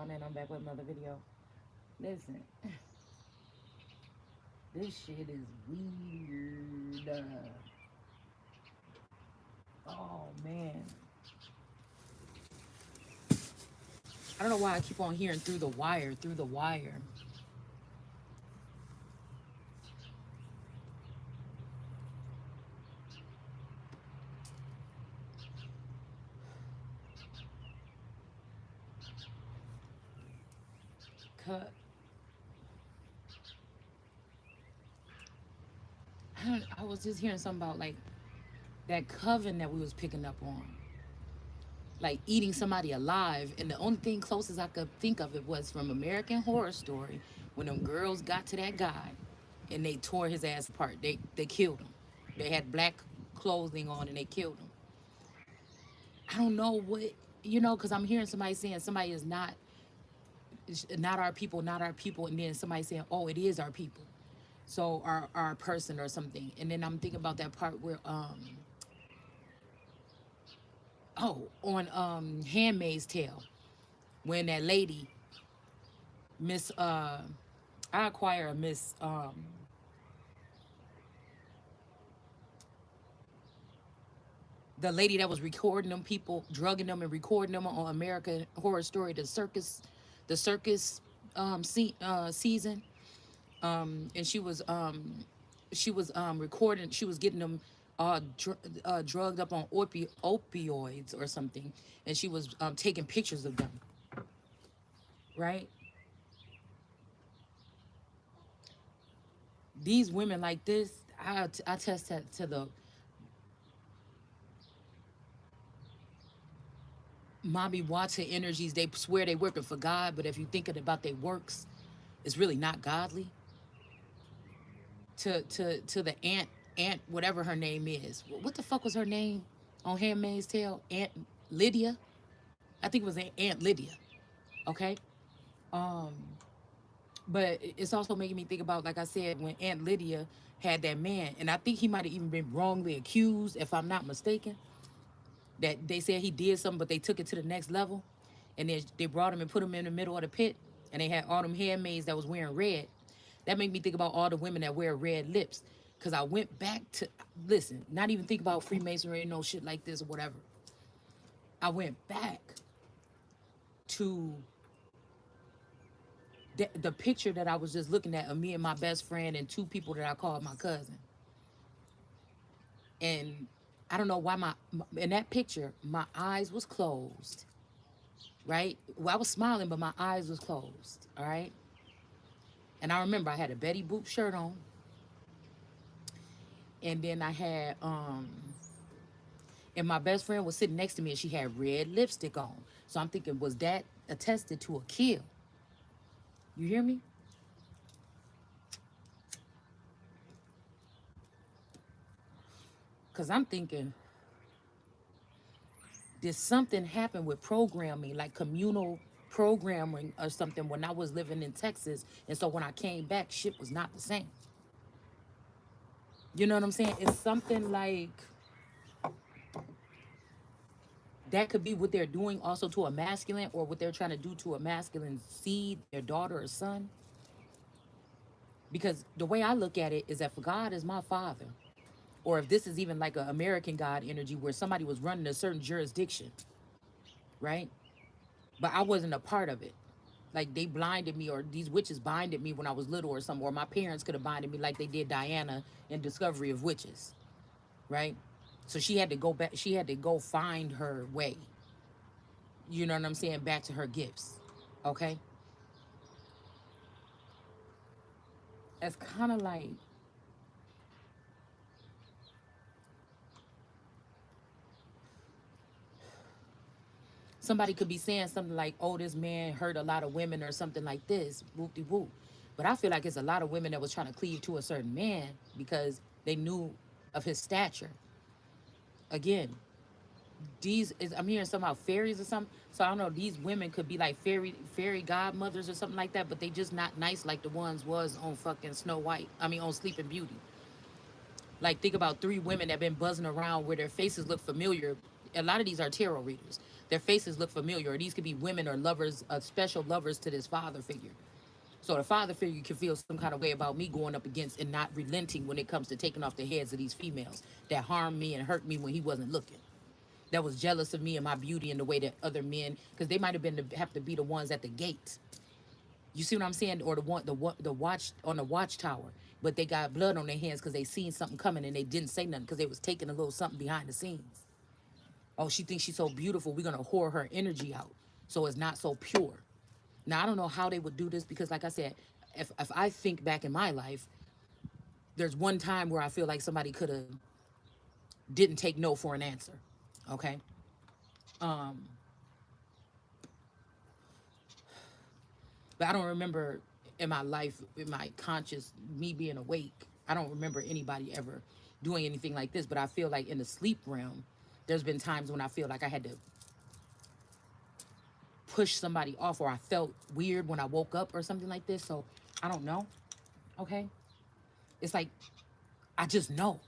Savannah, and I'm back with another video. Listen, this shit is weird. Oh man, I don't know why I keep on hearing through the wire, through the wire. Cut. I was just hearing something about like that coven that we was picking up on, like eating somebody alive. And the only thing closest I could think of it was from American Horror Story, when them girls got to that guy and they tore his ass apart. They killed him. They had black clothing on and they killed him. I don't know what, because I'm hearing somebody saying somebody is not our people, not our people, and then somebody saying, oh, it is our people. So our person or something. And then I'm thinking about that part where on Handmaid's Tale, when that lady, Miss I acquire a Miss the lady that was recording them people, drugging them and recording them on American Horror Story, the circus season. And she was recording. She was getting them drugged up on opioids or something, and she was taking pictures of them. Right? These women like this, I test that to the Mommy Watson energies. They swear they working for God, but if you thinking about their works, it's really not godly. To the aunt whatever her name is. What the fuck was her name on Handmaid's Tale? Aunt Lydia. I think it was Aunt Lydia. Okay. Um, but it's also making me think about, like I said, when Aunt Lydia had that man, and I think he might have even been wrongly accused, if I'm not mistaken. That they said he did something, but they took it to the next level, and then they brought him and put him in the middle of the pit, and they had all them handmaids that was wearing red. That made me think about all the women that wear red lips, because I went back to listen, not even think about Freemasonry, no shit like this or whatever. I went back to the picture that I was just looking at of me and my best friend and two people that I called my cousin. And I don't know why in that picture, my eyes was closed, right? Well, I was smiling, but my eyes was closed, all right? And I remember I had a Betty Boop shirt on, and then I had, and my best friend was sitting next to me, and she had red lipstick on. So I'm thinking, was that attested to a kill? You hear me? Because I'm thinking, did something happen with programming, like communal programming or something, when I was living in Texas? And so when I came back, shit was not the same. You know what I'm saying? It's something like that could be what they're doing also to a masculine, or what they're trying to do to a masculine seed, their daughter or son. Because the way I look at it is that if God is my father, or if this is even like an American God energy where somebody was running a certain jurisdiction, right? But I wasn't a part of it. Like they blinded me, or these witches binded me when I was little or something, or my parents could have binded me like they did Diana in Discovery of Witches, right? So she had to go back, she had to go find her way. You know what I'm saying? Back to her gifts. Okay? It's kind of like somebody could be saying something like, oh, this man hurt a lot of women or something like this, whoop de whoop. But I feel like it's a lot of women that was trying to cleave to a certain man because they knew of his stature. Again, I'm hearing something about fairies or something. So I don't know, these women could be like fairy godmothers or something like that, but they just not nice like the ones was on fucking Snow White. I mean on Sleeping Beauty. Like think about three women that been buzzing around where their faces look familiar. a lot of these are tarot readers. Their faces look familiar, or these could be women or lovers, special lovers to this father figure. So the father figure can feel some kind of way about me going up against and not relenting when it comes to taking off the heads of these females that harmed me and hurt me when he wasn't looking. That was jealous of me and my beauty and the way that other men, because they might have been have to be the ones at the gate. You see what I'm saying? Or the watch on the watchtower, but they got blood on their hands because they seen something coming and they didn't say nothing because they was taking a little something behind the scenes. Oh, she thinks she's so beautiful. We're gonna whore her energy out so it's not so pure. Now I don't know how they would do this because, like I said, if I think back in my life, there's one time where I feel like somebody could have didn't take no for an answer. Okay. Um, but I don't remember in my life, in my conscious, me being awake, I don't remember anybody ever doing anything like this. But I feel like in the sleep realm, there's been times when I feel like I had to push somebody off, or I felt weird when I woke up or something like this. So I don't know. Okay. It's like, I just know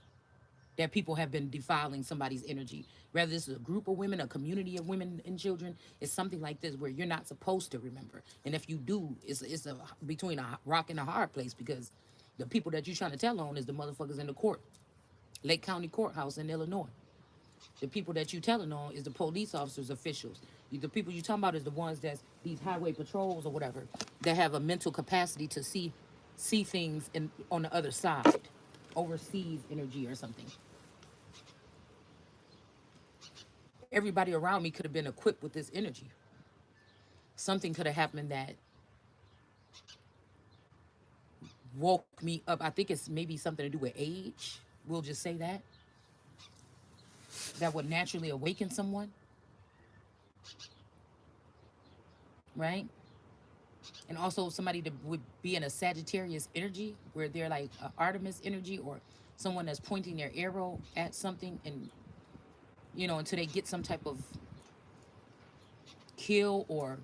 that people have been defiling somebody's energy. Whether this is a group of women, a community of women and children, it's something like this where you're not supposed to remember. And if you do, it's a, between a rock and a hard place, because the people that you're trying to tell on is the motherfuckers in the court, Lake County Courthouse in Illinois. The people that you telling on is the police officers, officials. The people you talking about is the ones that's these highway patrols or whatever that have a mental capacity to see things in on the other side, overseas energy or something. Everybody around me could have been equipped with this energy. Something could have happened that woke me up. I think it's maybe something to do with age. We'll just say that. That would naturally awaken someone, right? And also somebody that would be in a Sagittarius energy where they're like a Artemis energy, or someone that's pointing their arrow at something, and until they get some type of kill or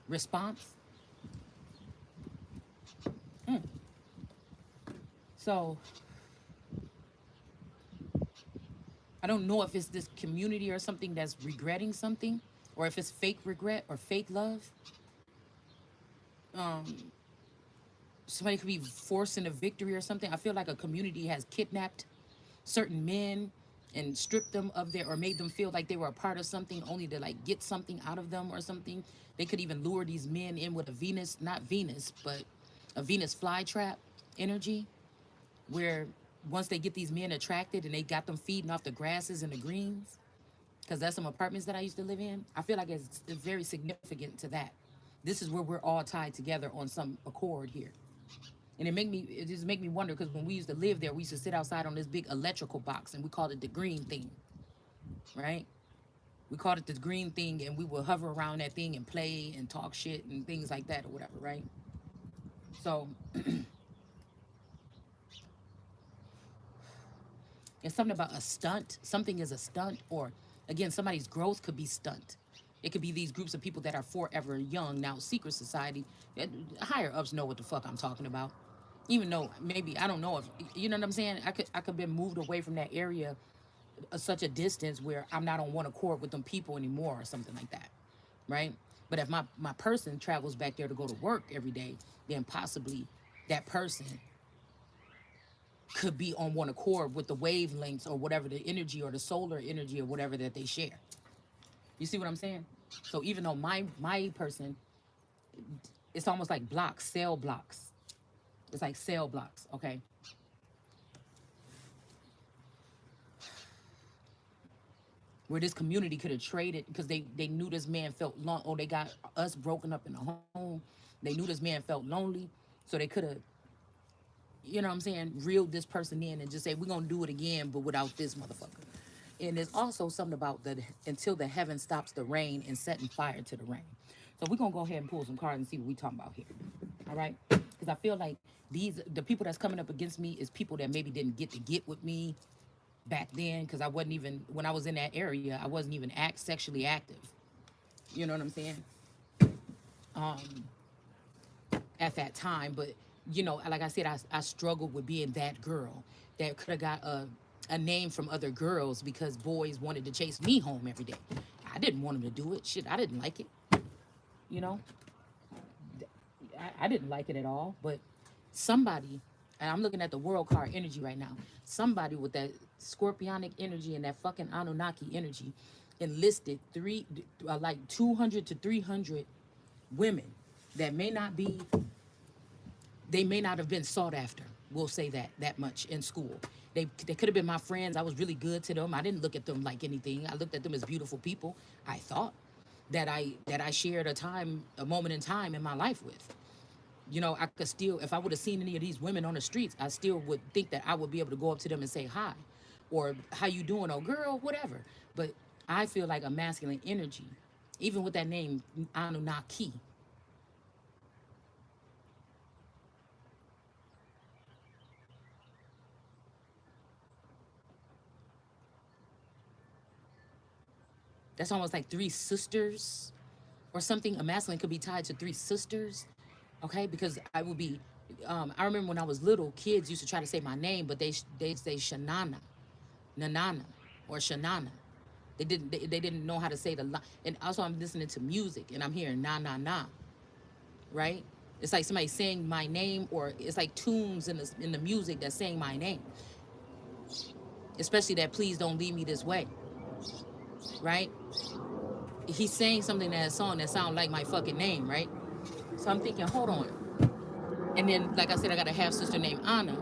response. Mm. So I don't know if it's this community or something that's regretting something, or if it's fake regret or fake love. Um, Somebody could be forcing a victory or something. I feel like a community has kidnapped certain men and stripped them of their, or made them feel like they were a part of something only to like get something out of them or something. They could even lure these men in with a Venus, not Venus, but a Venus flytrap energy, where once they get these men attracted and they got them feeding off the grasses and the greens, because that's some apartments that I used to live in. I feel like it's very significant to that. This is where we're all tied together on some accord here. And it just make me wonder, because when we used to live there, we used to sit outside on this big electrical box and we called it the green thing, right? We called it the green thing, and we would hover around that thing and play and talk shit and things like that or whatever, right? So it's something about a stunt. Something is a stunt, or again, somebody's growth could be stunt. It could be these groups of people that are forever young. Now, secret society, higher ups know what the fuck I'm talking about. Even though maybe I don't know if you know what I'm saying. I could been moved away from that area such a distance where I'm not on one accord with them people anymore or something like that, right? But if my person travels back there to go to work every day, then possibly that person could be on one accord with the wavelengths or whatever, the energy or the solar energy or whatever that they share. You see what I'm saying? So even though my person, it's almost like blocks, cell blocks. It's like cell blocks, okay? Where this community could have traded because they knew this man felt long. Oh, they got us broken up in the home. They knew this man felt lonely, so they could have, what I'm saying, reeled this person in and just say, we're gonna do it again, but without this motherfucker. And there's also something about the until the heaven stops the rain and setting fire to the rain. So we're gonna go ahead and pull some cards and see what we talking about here. All right? Because I feel like the people that's coming up against me is people that maybe didn't get with me back then, because I wasn't even, when I was in that area, I wasn't even sexually active. You know what I'm saying? Um, at that time, but like I said, I struggled with being that girl that could have got a name from other girls because boys wanted to chase me home every day. I didn't want them to do it. Shit, I didn't like it. You know, I didn't like it at all. But somebody, and I'm looking at the world card energy right now, somebody with that scorpionic energy and that fucking Anunnaki energy enlisted like 200 to 300 women that may not be, they may not have been sought after. We'll say that much in school. They could have been my friends. I was really good to them. I didn't look at them like anything. I looked at them as beautiful people. I thought that I shared a moment in time in my life with. I could still, if I would have seen any of these women on the streets, I still would think that I would be able to go up to them and say hi, or how you doing, oh girl, whatever. But I feel like a masculine energy, even with that name Anunnaki. That's almost like three sisters or something. A masculine could be tied to three sisters, okay? Because I would be. I remember when I was little, kids used to try to say my name, but they say Shanana, Nanana, or Shanana. They didn't know how to say the line. And also, I'm listening to music and I'm hearing na na na, right? It's like somebody saying my name, or it's like tunes in the music that's saying my name. Especially that "Please Don't Leave Me This Way," right? He's saying something in that song that sounds like my fucking name, right? So I'm thinking, hold on. And then, like I said, I got a half sister named Anna,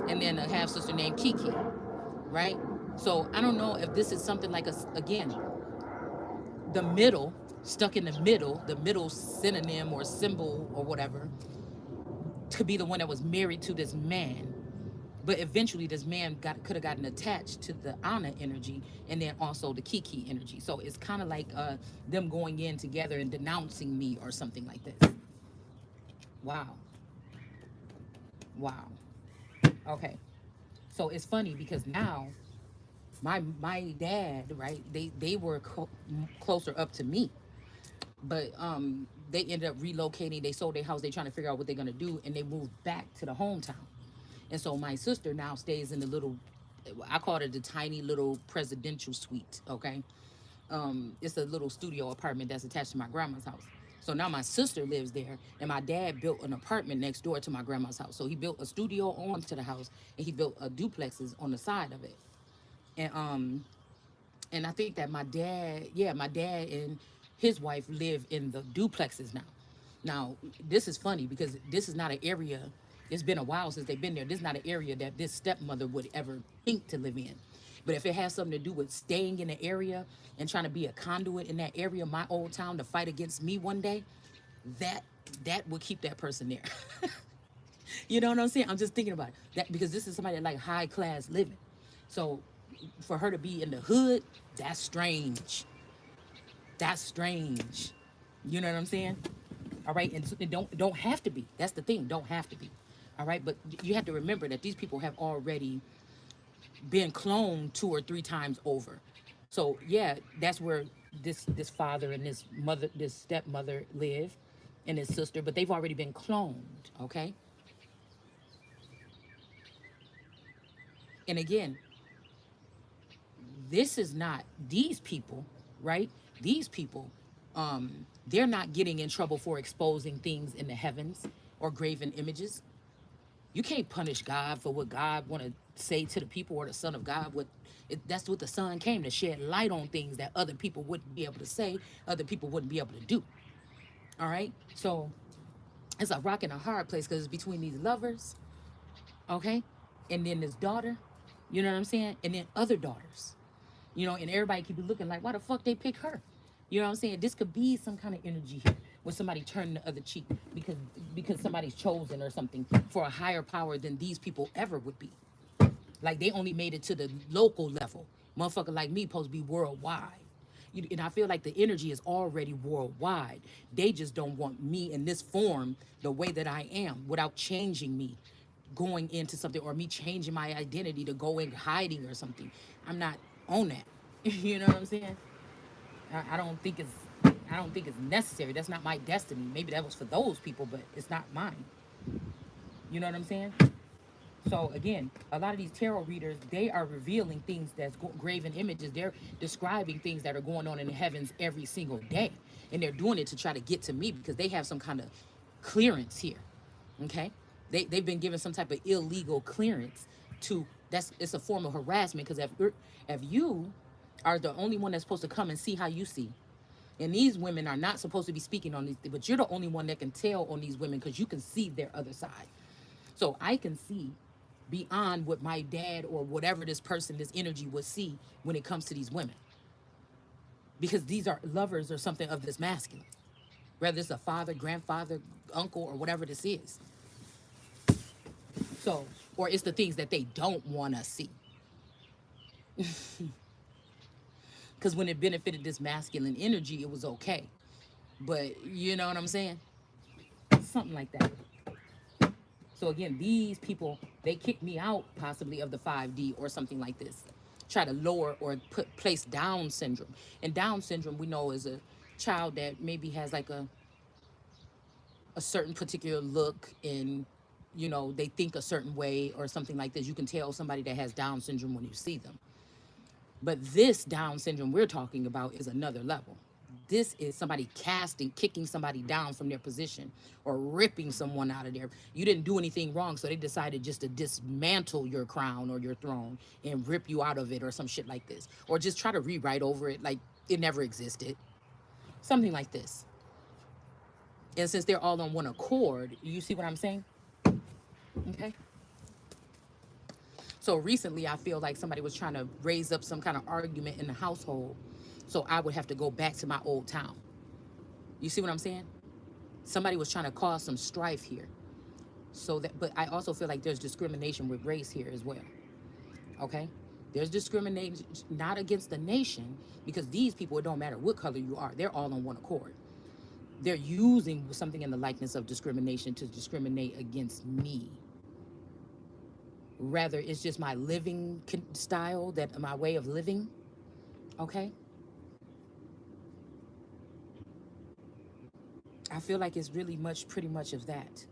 and then a half sister named Kiki, right? So I don't know if this is something like again, the middle, stuck in the middle synonym or symbol or whatever, to be the one that was married to this man. But eventually, this man could have gotten attached to the Anna energy and then also the Kiki energy. So it's kind of like them going in together and denouncing me or something like this. Wow. Wow. Okay. So it's funny because now my dad, right? They were closer up to me, but they ended up relocating. They sold their house. They trying to figure out what they're gonna do, and they moved back to the hometown. And so my sister now stays in the little, I call it the tiny little presidential suite. Okay, it's a little studio apartment that's attached to my grandma's house. So now my sister lives there, and my dad built an apartment next door to my grandma's house. So he built a studio onto the house, and he built a duplexes on the side of it. And I think that my dad and his wife live in the duplexes now. Now, this is funny because this is not an area. It's been a while since they've been there. This is not an area that this stepmother would ever think to live in. But if it has something to do with staying in the area and trying to be a conduit in that area, my old town, to fight against me one day, that that would keep that person there. You know what I'm saying? I'm just thinking about it. That because this is somebody that like high class living. So for her to be in the hood, that's strange. That's strange. You know what I'm saying? All right, and it don't have to be. That's the thing. Don't have to be. All right, but you have to remember that these people have already been cloned two or three times over. So yeah, that's where this father and this stepmother live, and his sister, but they've already been cloned. Okay, and again, this is not these people, right? These people, they're not getting in trouble for exposing things in the heavens or graven images. You can't punish God for what God want to say to the people, or the Son of God. That's what the Son came to shed light on, things that other people wouldn't be able to say, other people wouldn't be able to do. All right, so it's a rock and a hard place because it's between these lovers, okay, and then this daughter. You know what I'm saying? And then other daughters. And everybody could be looking like, why the fuck they pick her? You know what I'm saying? This could be some kind of energy here where somebody turning the other cheek because somebody's chosen or something for a higher power than these people ever would be. Like they only made it to the local level. Motherfucker like me supposed to be worldwide. And I feel like the energy is already worldwide. They just don't want me in this form, the way that I am, without changing me, going into something, or me changing my identity to go in hiding or something. I'm not on that. You know what I'm saying? I don't think it's necessary. That's not my destiny. Maybe that was for those people, but it's not mine. You know what I'm saying? So again, a lot of these tarot readers, they are revealing things that's graven images. They're describing things that are going on in the heavens every single day, and they're doing it to try to get to me because they have some kind of clearance here. Okay, they've been given some type of illegal clearance to. That's it's a form of harassment because if you are the only one that's supposed to come and see how you see, and these women are not supposed to be speaking on these, but you're the only one that can tell on these women because you can see their other side. So I can see beyond what my dad or whatever this person, this energy would see when it comes to these women. Because these are lovers or something of this masculine. Whether it's a father, grandfather, uncle, or whatever this is. So, or it's the things that they don't want to see. Because when it benefited this masculine energy, it was okay. But you know what I'm saying? Something like that. So again, these people, they kick me out possibly of the 5D or something like this. Try to lower or place Down syndrome. And Down syndrome we know is a child that maybe has like a certain particular look and they think a certain way or something like this. You can tell somebody that has Down syndrome when you see them. But this Down syndrome we're talking about is another level. This is somebody kicking somebody down from their position or ripping someone out of there. You didn't do anything wrong, so they decided just to dismantle your crown or your throne and rip you out of it or some shit like this. Or just try to rewrite over it like it never existed. Something like this. And since they're all on one accord, you see what I'm saying? Okay. So recently, I feel like somebody was trying to raise up some kind of argument in the household. So I would have to go back to my old town. You see what I'm saying? Somebody was trying to cause some strife here. So that, but I also feel like there's discrimination with race here as well. Okay? There's discrimination not against the nation because these people, it don't matter what color you are, they're all on one accord. They're using something in the likeness of discrimination to discriminate against me. Rather, it's just my living style, that my way of living. Okay? I feel like it's really pretty much of that.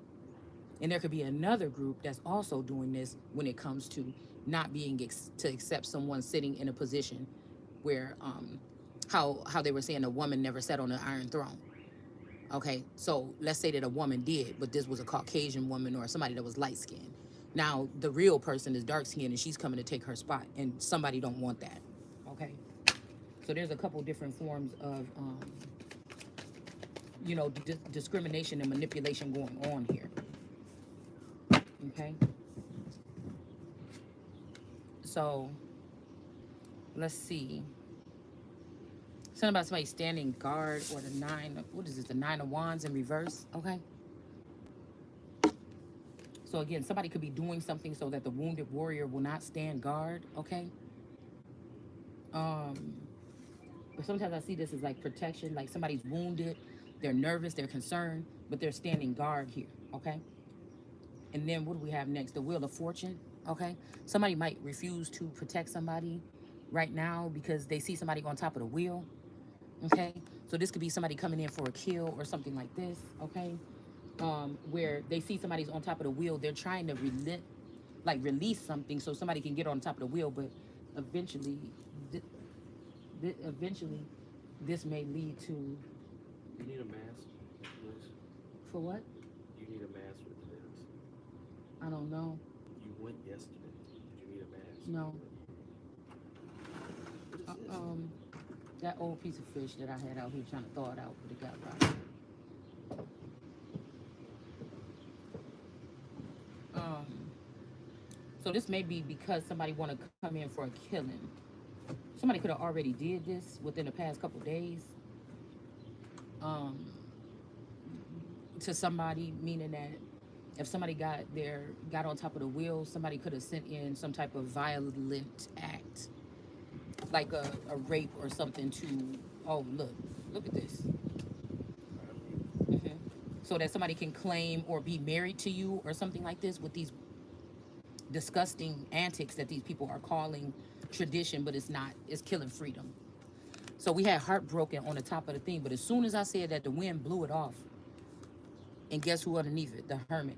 And there could be another group that's also doing this when it comes to not being to accept someone sitting in a position where how they were saying a woman never sat on an iron throne. Okay, so let's say that a woman did, but this was a Caucasian woman or somebody that was light skinned. Now the real person is dark skinned and she's coming to take her spot, and somebody don't want that. Okay, so there's a couple different forms of discrimination and manipulation going on here. Okay, so let's see. Something about somebody standing guard or the nine. What is this? The 9 of Wands in reverse. Okay. So again, somebody could be doing something so that the wounded warrior will not stand guard. Okay. But sometimes I see this as like protection, like somebody's wounded, they're nervous, they're concerned, but they're standing guard here. Okay. And then what do we have next? The Wheel of Fortune. Okay. Somebody might refuse to protect somebody right now because they see somebody on top of the wheel. Okay. So this could be somebody coming in for a kill or something like this. Okay. Where they see somebody's on top of the wheel, they're trying to release something so somebody can get on top of the wheel, but eventually, eventually, this may lead to. You need a mask, Liz? For what? You need a mask with this. I don't know. You went yesterday. Did you need a mask? No. What is this? That old piece of fish that I had out here trying to thaw it out, but it got right. So this may be because somebody want to come in for a killing. Somebody could have already did this within the past couple days. To somebody, meaning that if somebody got on top of the wheel, somebody could have sent in some type of violent act, like a rape or something to. Oh, look at this. Mm-hmm. So that somebody can claim or be married to you or something like this with these disgusting antics that these people are calling tradition, but it's not. It's killing freedom. So we had heartbroken on the top of the thing, but as soon as I said that, the wind blew it off. And guess who underneath it? The Hermit.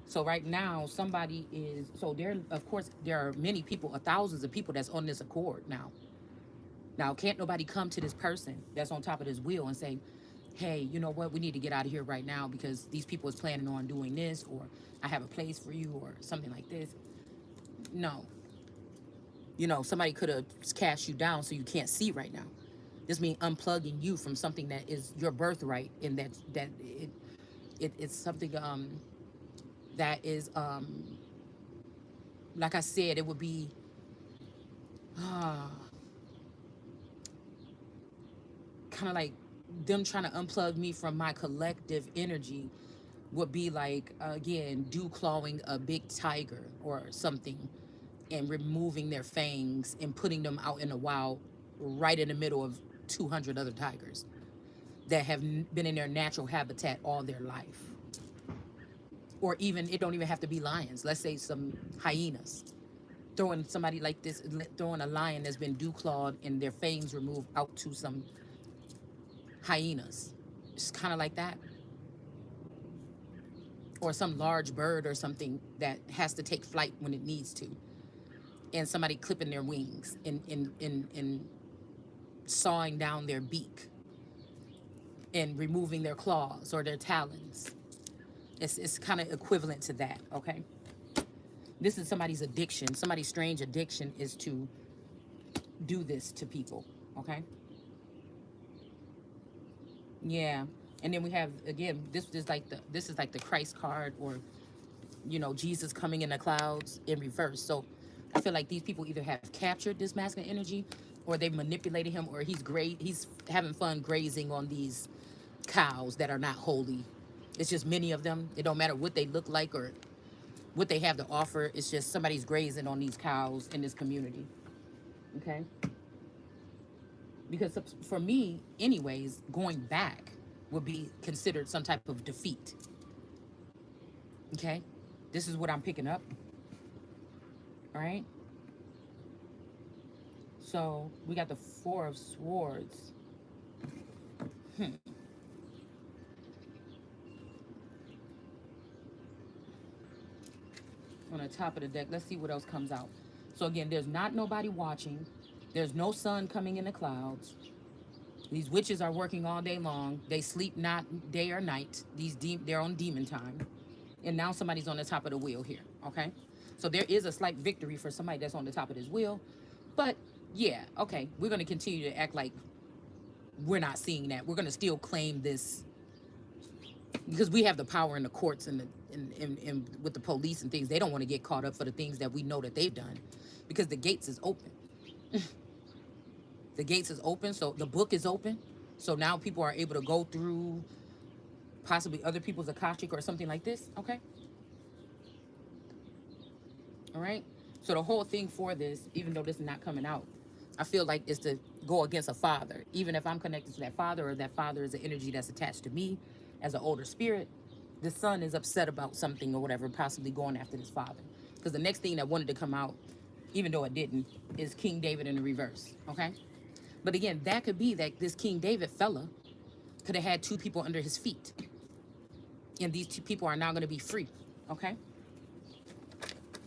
So right now, somebody is, so there, of course, there are many people, thousands of people that's on this accord now. Now, can't nobody come to this person that's on top of this wheel and say, hey, you know what, we need to get out of here right now because these people is planning on doing this, or I have a place for you, or something like this. No. Somebody could have cast you down so you can't see right now. This means unplugging you from something that is your birthright, and it's something that is like I said, it would be kind of like them trying to unplug me from my collective energy would be like, again, dew clawing a big tiger or something and removing their fangs and putting them out in the wild right in the middle of 200 other tigers that have been in their natural habitat all their life. Or even, it don't even have to be lions. Let's say some hyenas. Throwing somebody like this, throwing a lion that's been dew clawed and their fangs removed out to some hyenas. It's kind of like that. Or some large bird or something that has to take flight when it needs to. And somebody clipping their wings and sawing down their beak and removing their claws or their talons. It's kind of equivalent to that, okay? This is somebody's addiction. Somebody's strange addiction is to do this to people, okay? Yeah. And then we have, again, this is like the Christ card, or Jesus coming in the clouds in reverse. So I feel like these people either have captured this masculine energy, or they've manipulated him, or he's having fun grazing on these cows that are not holy. It's just many of them. It don't matter what they look like or what they have to offer. It's just somebody's grazing on these cows in this community. Okay? Because for me, anyways, going back would be considered some type of defeat. Okay? This is what I'm picking up. All right? So we got the Four of Swords. On the top of the deck. Let's see what else comes out. So again, there's not nobody watching. There's no sun coming in the clouds. These witches are working all day long. They sleep not day or night. They're on demon time. And now somebody's on the top of the wheel here. Okay? So there is a slight victory for somebody that's on the top of this wheel. But yeah, okay. We're going to continue to act like we're not seeing that. We're going to still claim this because we have the power in the courts and with the police and things. They don't want to get caught up for the things that we know that they've done, because the gates is open. The gates is open, so the book is open. So now people are able to go through possibly other people's Akashic or something like this. Okay. All right. So the whole thing for this, even though this is not coming out, I feel like is to go against a father. Even if I'm connected to that father, or that father is an energy that's attached to me as an older spirit, the son is upset about something or whatever, possibly going after this father. Because the next thing that wanted to come out, even though it didn't, is King David in the reverse. Okay. But again, that could be that this King David fella could have had two people under his feet. And these two people are now going to be free. Okay?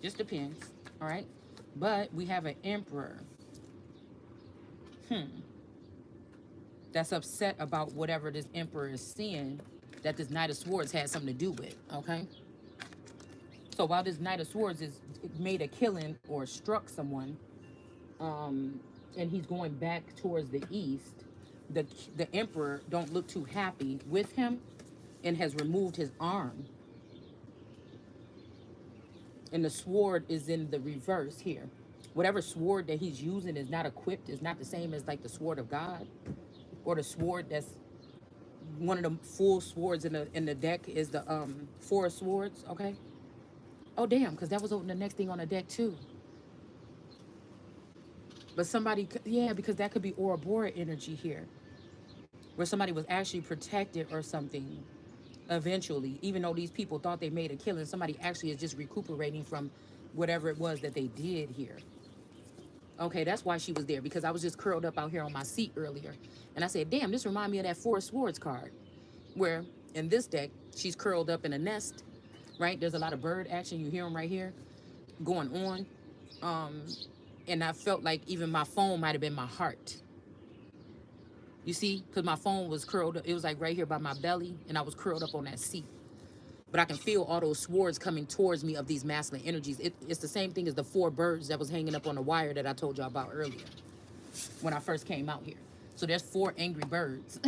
Just depends. All right? But we have an emperor. That's upset about whatever this emperor is seeing that this Knight of Swords had something to do with. Okay? So while this Knight of Swords is made a killing or struck someone, and he's going back towards the east, the emperor don't look too happy with him and has removed his arm. And the sword is in the reverse here. Whatever sword that he's using is not equipped, is not the same as like the sword of God, or the sword that's one of the full swords in the deck is the Four of Swords. Okay. Oh damn, because that was the next thing on the deck too. But somebody, yeah, because that could be Ouroboros energy here, where somebody was actually protected or something eventually, even though these people thought they made a killing. Somebody actually is just recuperating from whatever it was that they did here. Okay, that's why she was there, because I was just curled up out here on my seat earlier. And I said, damn, this reminds me of that Four of Swords card, where in this deck, she's curled up in a nest right? There's a lot of bird action. You hear them right here going on. Um, and I felt like even my phone might have been my heart. You see, because my phone was curled up. It was like right here by my belly, and I was curled up on that seat. But I can feel all those swords coming towards me of these masculine energies. It's the same thing as the four birds that was hanging up on the wire that I told y'all about earlier when I first came out here. So there's four angry birds.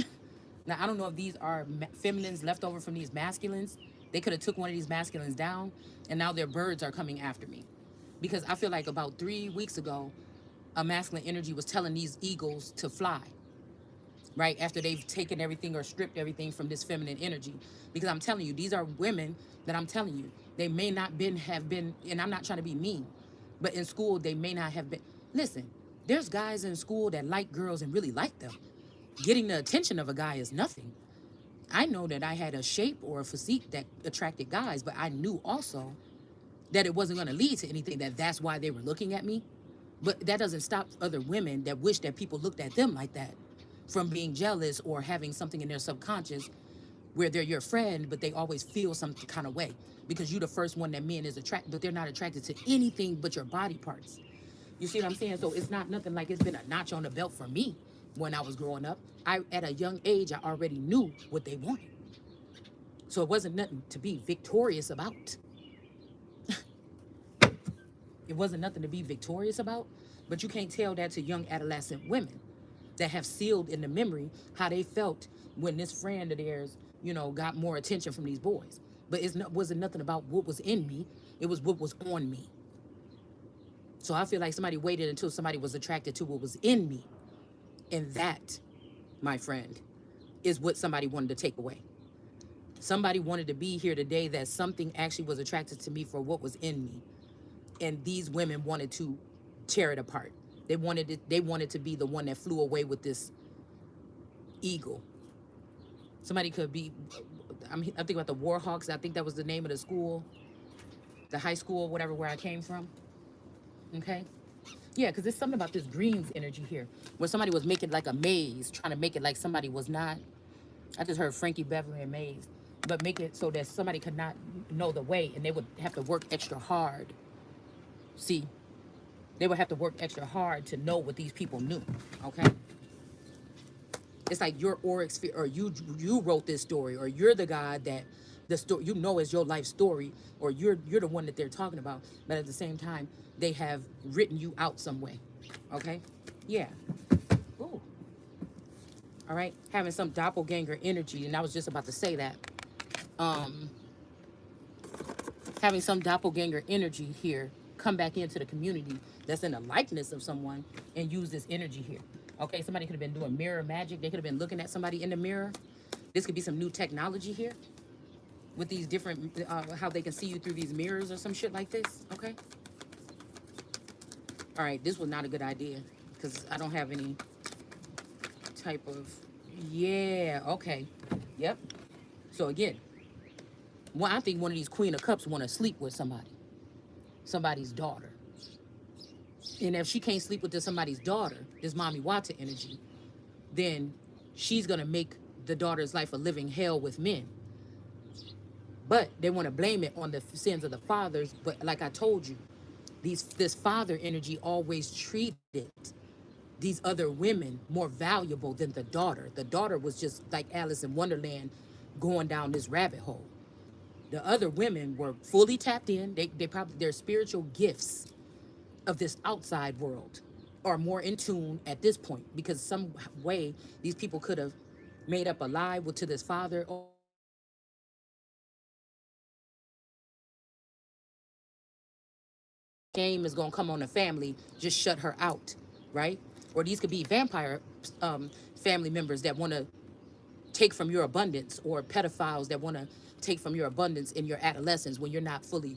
Now, I don't know if these are feminines left over from these masculines. They could have took one of these masculines down, and now their birds are coming after me. Because I feel like about 3 weeks ago, a masculine energy was telling these eagles to fly, right? After they've taken everything or stripped everything from this feminine energy. Because I'm telling you, these are women that I'm telling you, they may not have been, and I'm not trying to be mean, but in school, they may not have been. Listen, there's guys in school that like girls and really like them. Getting the attention of a guy is nothing. I know that I had a shape or a physique that attracted guys, but I knew also that it wasn't going to lead to anything, that's why they were looking at me. But that doesn't stop other women that wish that people looked at them like that from being jealous or having something in their subconscious where they're your friend, but they always feel some kind of way because you're the first one that men is attracted, but they're not attracted to anything but your body parts. You see what I'm saying? So it's not nothing like it's been a notch on the belt for me when I was growing up. At a young age, I already knew what they wanted. So it wasn't nothing to be victorious about. It wasn't nothing to be victorious about, but you can't tell that to young adolescent women that have sealed in the memory how they felt when this friend of theirs, got more attention from these boys. But wasn't nothing about what was in me. It was what was on me. So I feel like somebody waited until somebody was attracted to what was in me. And that, my friend, is what somebody wanted to take away. Somebody wanted to be here today that something actually was attracted to me for what was in me. And these women wanted to tear it apart. They wanted to be the one that flew away with this eagle. Somebody could be, I'm thinking about the Warhawks. I think that was the name of the school, the high school, whatever, where I came from. Okay? Yeah, because there's something about this greens energy here. Where somebody was making like a maze, trying to make it like somebody was not. I just heard Frankie Beverly and maze. But make it so that somebody could not know the way and they would have to work extra hard. See? They would have to work extra hard to know what these people knew. Okay? It's like your auric sphere, or you wrote this story, or you're the guy that the story is your life story, or you're the one that they're talking about. But at the same time, they have written you out some way. Okay? Yeah. Ooh. All right. Having some doppelganger energy, and I was just about to say that. Having some doppelganger energy here come back into the community that's in the likeness of someone and use this energy here. Okay, somebody could have been doing mirror magic. They could have been looking at somebody in the mirror. This could be some new technology here with these different, how they can see you through these mirrors or some shit like this. Okay. All right, this was not a good idea because I don't have any type of, yeah, okay. Yep. So again, well, I think one of these Queen of Cups want to sleep with somebody's daughter. And if she can't sleep with somebody's daughter, this Mommy Wata energy, then she's going to make the daughter's life a living hell with men. But they want to blame it on the sins of the fathers. But like I told you, this father energy always treated these other women more valuable than the daughter. The daughter was just like Alice in Wonderland going down this rabbit hole. The other women were fully tapped in. They probably, their spiritual gifts of this outside world are more in tune at this point, because some way these people could have made up a lie to this father. Shame is gonna come on the family, just shut her out, right? Or these could be vampire family members that want to take from your abundance, or pedophiles that want to take from your abundance in your adolescence when you're not fully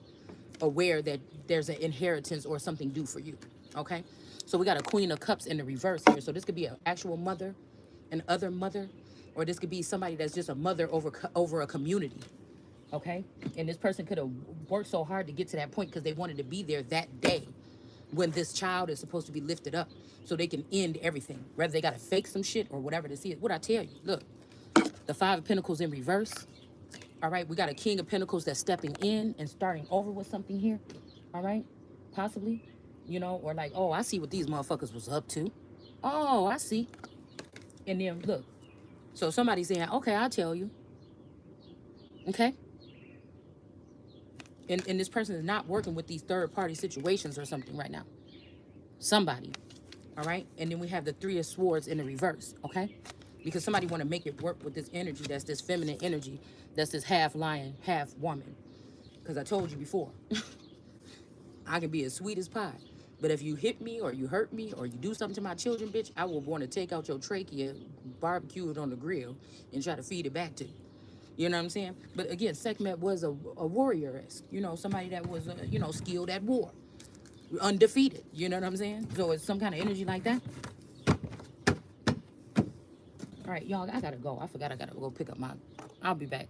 aware that there's an inheritance or something due for you. Okay, so we got a Queen of Cups in the reverse here. So this could be an actual mother, an other mother, or this could be somebody that's just a mother over a community. Okay, and this person could have worked so hard to get to that point because they wanted to be there that day when this child is supposed to be lifted up so they can end everything. Whether they got to fake some shit or whatever to see it. What I tell you, look, the Five of Pentacles in reverse. All right, we got a King of Pentacles that's stepping in and starting over with something here. All right, possibly, you know, or like, oh, I see what these motherfuckers was up to. Oh, I see. And then look, so somebody's saying, okay, I'll tell you. Okay. And this person is not working with these third party situations or something right now. Somebody. All right. And then we have the Three of Swords in the reverse. Okay. Because somebody want to make it work with this energy. That's this feminine energy. That's this half lion, half woman. Because I told you before, I can be as sweet as pie. But if you hit me or you hurt me or you do something to my children, bitch, I will want to take out your trachea, barbecue it on the grill, and try to feed it back to you. You know what I'm saying? But again, Sekhmet was a warrior-esque, you know, somebody that was, you know, skilled at war, undefeated. You know what I'm saying? So it's some kind of energy like that. All right, y'all, I got to go. I forgot I got to go pick up my, I'll be back.